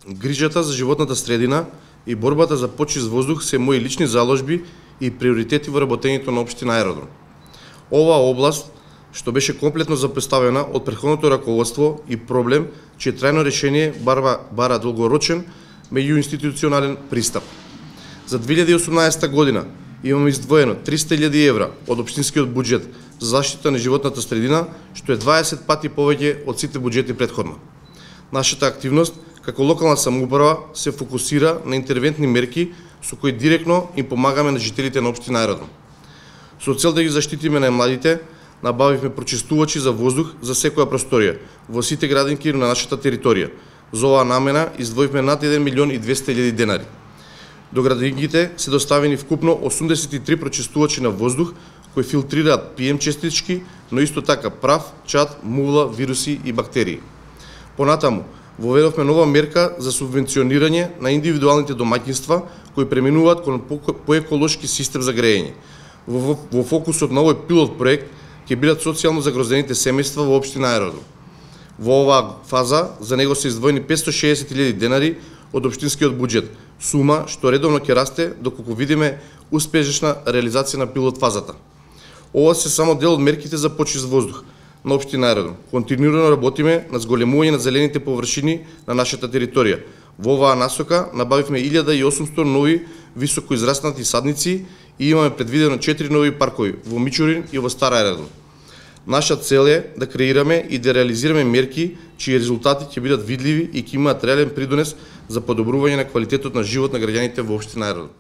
Грижата за животната средина и борбата за почист воздух се мои лични заложби и приоритети во работењето на општина Аеродром. Оваа област, што беше комплетно запоставена од претходното раководство и проблем, чие трајно решение бара долгорочен меѓуинституционален пристап. За 2018 година имаме издвоено 300.000 евра од општинскиот буџет за заштита на животната средина, што е 20 пати повеќе од сите буџети претходно. Нашата активност како локална самоуправа се фокусира на интервентни мерки со кои директно им помагаме на жителите на општина Аеродром. Со цел да ги заштитиме најмладите, набавивме прочистувачи за воздух за секоја просторија во сите градинки на нашата територија. За оваа намена издвоивме над 1.200.000 денари. До градинките се доставени вкупно 83 прочистувачи на воздух кои филтрираат PM честички, но исто така прав, чад, мула, вируси и бактерии. Понатаму, воведовме нова мерка за субвенционирање на индивидуалните домаќинства кои преминуваат кон поеколошки систем за грејење. Во фокусот на овој пилот проект ќе бидат социјално загрозените семејства во општина Аеродром. Во оваа фаза за него се издвоени 560.000 денари од општинскиот буџет, сума што редовно ќе расте доколку видиме успешна реализација на пилот фазата. Ова се само дел од мерките за почист воздух на општина Аеродром. Континуирано работиме на зголемување на зелените површини на нашата територија. Во оваа насока набавивме 1800 нови високо израснати садници и имаме предвидено 4 нови паркови во Мичурин и во Стар Аеродром. Наша цел е да креираме и да реализираме мерки чии резултати ќе бидат видливи и ќе имаат реален придонес за подобрување на квалитетот на живот на граѓаните во општина Аеродром.